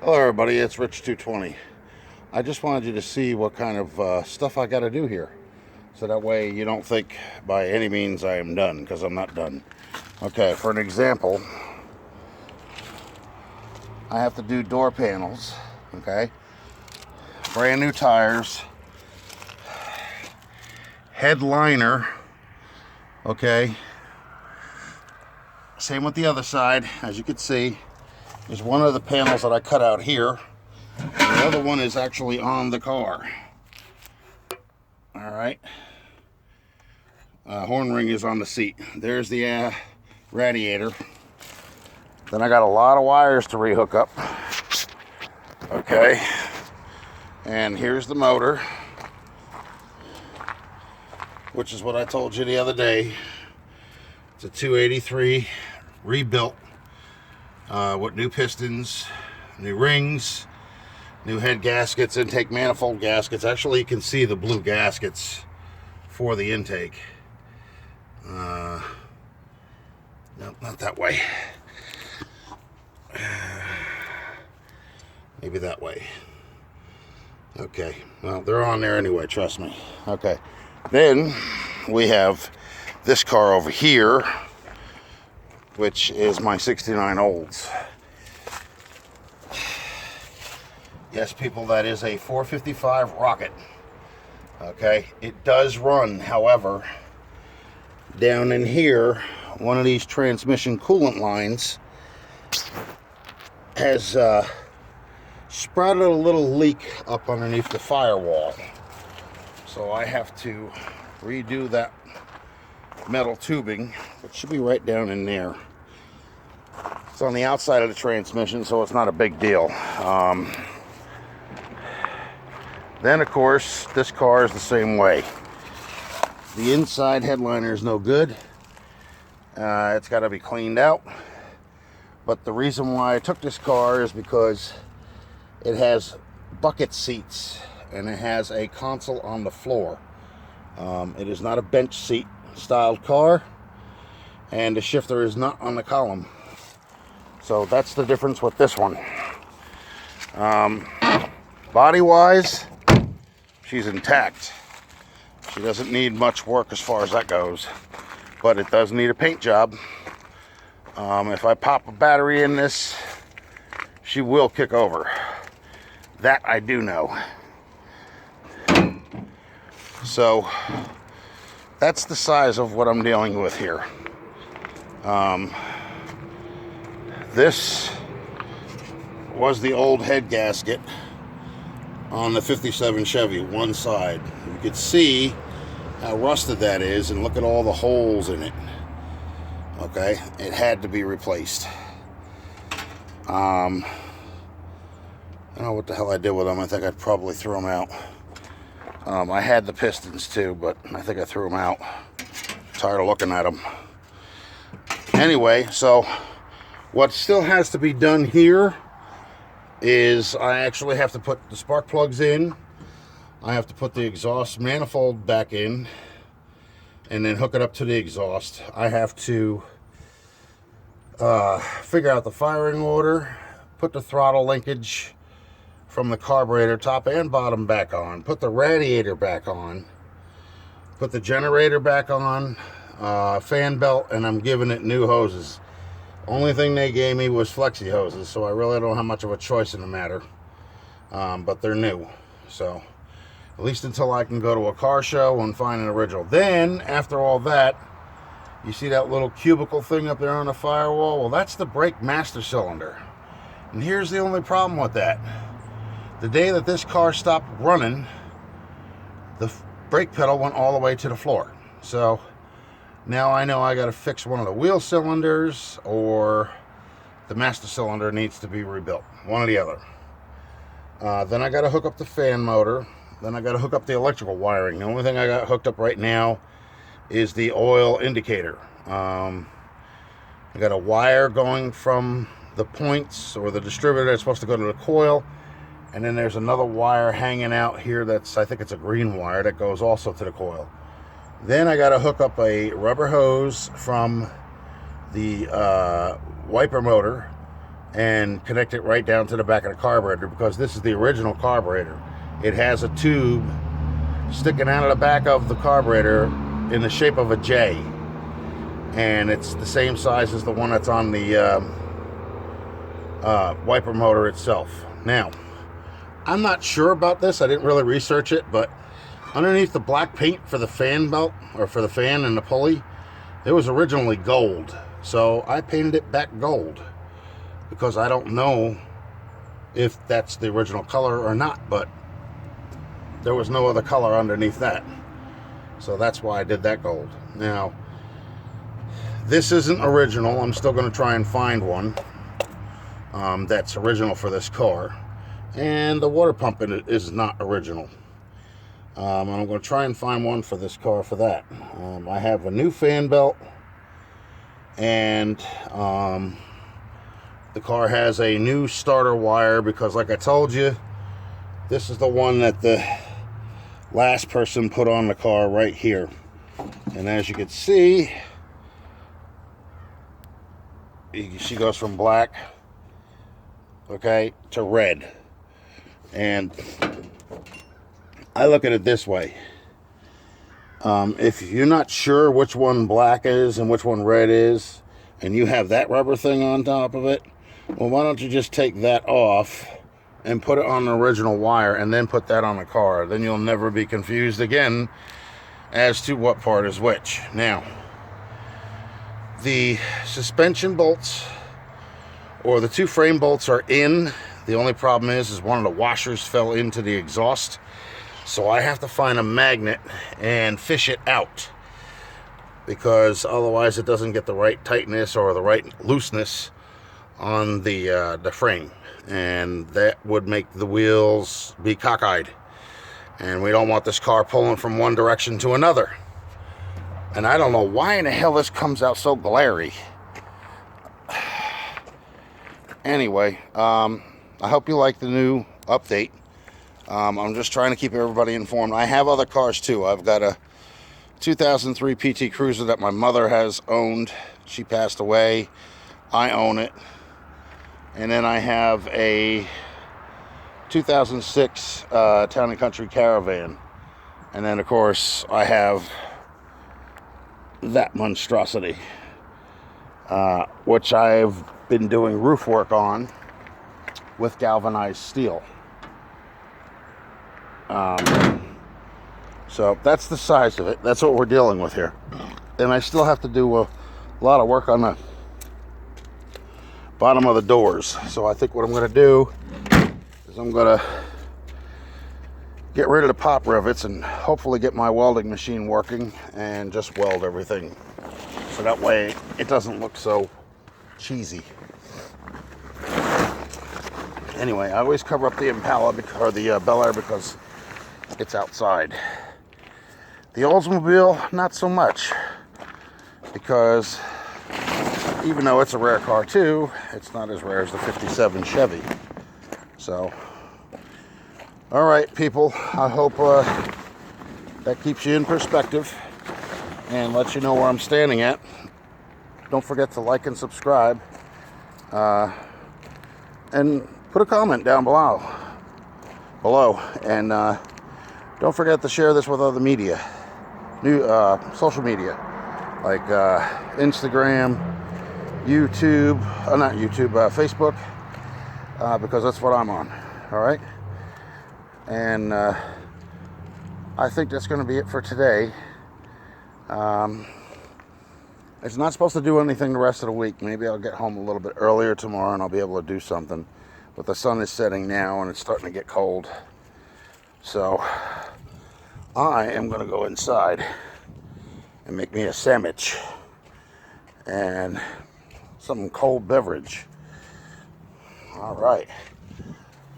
Hello everybody, it's Rich 220. I just wanted you to see what kind of stuff I got to do here. So that way you don't think by any means I am done, because I'm not done. Okay, for an example, I have to do door panels, okay? Brand new tires, headliner, okay? Same with the other side, as you can see. There's one of the panels that I cut out here. And the other one is actually on the car. Alright. Horn ring is on the seat. There's the radiator. Then I got a lot of wires to rehook up. Okay. And here's the motor, which is what I told you the other day. It's a 283 rebuilt with new pistons, new rings, new head gaskets, intake manifold gaskets. Actually, you can see the blue gaskets for the intake. No, not that way. Maybe that way. Okay, well, they're on there anyway, trust me. Okay, then we have this car over here, which is my 69 Olds. Yes, people, that is a 455 Rocket. Okay, it does run. However, down in here, one of these transmission coolant lines has sprouted a little leak up underneath the firewall. So I have to redo that metal tubing, which should be right down in there. It's on the outside of the transmission, so it's not a big deal. Then, of course, this car is the same way. The inside headliner is no good. It's got to be cleaned out. But the reason why I took this car is because it has bucket seats and it has a console on the floor. It is not a bench seat styled car, and the shifter is not on the column. So that's the difference with this one. Body wise, she's intact. She doesn't need much work as far as that goes, but it does need a paint job. If I pop a battery in this, she will kick over. That I do know. So that's the size of what I'm dealing with here. This was the old head gasket on the 57 Chevy, one side. You could see how rusted that is, and look at all the holes in it. Okay, it had to be replaced. I don't know what the hell I did with them. I think I probably threw them out. I had the pistons too, but I think I threw them out. Tired of looking at them. Anyway, so what still has to be done here is I actually have to put the spark plugs in. I have to put the exhaust manifold back in and then hook it up to the exhaust. I have to figure out the firing order, put the throttle linkage from the carburetor top and bottom back on, put the radiator back on, put the generator back on, fan belt, and I'm giving it new hoses. Only thing they gave me was flexi hoses, so I really don't have much of a choice in the matter. But they're new, so at least until I can go to a car show and find an original. Then, after all that, you see that little cubicle thing up there on the firewall? Well, that's the brake master cylinder. And here's the only problem with that. The day that this car stopped running, the brake pedal went all the way to the floor. So now I know I got to fix one of the wheel cylinders, or the master cylinder needs to be rebuilt. One or the other. Then I got to hook up the fan motor. Then I got to hook up the electrical wiring. The only thing I got hooked up right now is the oil indicator. I got a wire going from the points or the distributor that's supposed to go to the coil. And then there's another wire hanging out here that's, I think it's a green wire, that goes also to the coil. Then I got to hook up a rubber hose from the wiper motor and connect it right down to the back of the carburetor, because this is the original carburetor. It has a tube sticking out of the back of the carburetor in the shape of a J, and it's the same size as the one that's on the wiper motor itself. Now, I'm not sure about this. I didn't really research it, but underneath the black paint for the fan belt, or for the fan and the pulley, it was originally gold. So I painted it back gold, because I don't know if that's the original color or not, but there was no other color underneath that. So that's why I did that gold. Now, this isn't original. I'm still going to try and find one that's original for this car. And the water pump in it is not original. And I'm going to try and find one for this car for that. I have a new fan belt, and the car has a new starter wire, because like I told you, this is the one that the last person put on the car right here. And as you can see, she goes from black, okay, to red. And I look at it this way. If you're not sure which one black is and which one red is, and you have that rubber thing on top of it, well, why don't you just take that off and put it on the original wire, and then put that on the car? Then you'll never be confused again as to what part is which. Now, the suspension bolts, or the two frame bolts, are in. The only problem is one of the washers fell into the exhaust. So I have to find a magnet and fish it out, because otherwise it doesn't get the right tightness or the right looseness on the frame, and that would make the wheels be cockeyed, and we don't want this car pulling from one direction to another. And I don't know why in the hell this comes out so glary. Anyway, I hope you like the new update. I'm just trying to keep everybody informed. I have other cars too. I've got a 2003 PT Cruiser that my mother has owned. She passed away. I own it. And then I have a 2006 Town and Country Caravan. And then, of course, I have that monstrosity, which I've been doing roof work on with galvanized steel. So that's the size of it. That's what we're dealing with here. And I still have to do a lot of work on the bottom of the doors. So I think what I'm going to do is I'm going to get rid of the pop rivets and hopefully get my welding machine working and just weld everything, so that way it doesn't look so cheesy. Anyway, I always cover up the Impala, or the Bel Air, because it's outside. The Oldsmobile, not so much, because even though it's a rare car too, it's not as rare as the 57 Chevy. So, all right, people, I hope that keeps you in perspective and lets you know where I'm standing at. Don't forget to like and subscribe, and put a comment down below, and don't forget to share this with other media, social media, like Instagram, YouTube, not YouTube, Facebook, because that's what I'm on. All right, and I think that's going to be it for today. It's not supposed to do anything the rest of the week. Maybe I'll get home a little bit earlier tomorrow and I'll be able to do something. But the sun is setting now and it's starting to get cold. So I am going to go inside and make me a sandwich and some cold beverage. All right.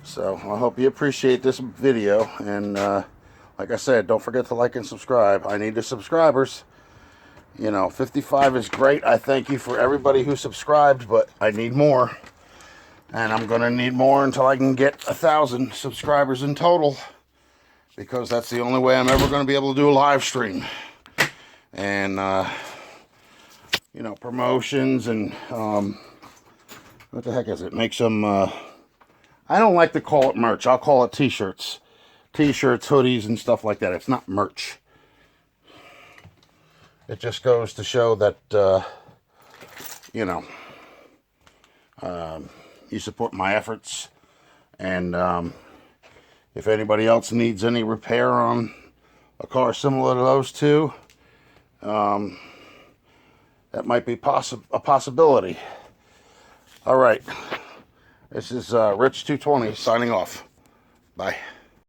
So I hope you appreciate this video. And like I said, don't forget to like and subscribe. I need the subscribers. You know, 55 is great. I thank you for everybody who subscribed, but I need more. And I'm going to need more until I can get 1,000 subscribers in total, because that's the only way I'm ever going to be able to do a live stream. And, you know, promotions and What the heck is it? Make some, I don't like to call it merch. I'll call it t-shirts. T-shirts, hoodies, and stuff like that. It's not merch. It just goes to show that, you know, you support my efforts. And if anybody else needs any repair on a car similar to those two, that might be a possibility. All right. This is Rich220 signing off. Bye.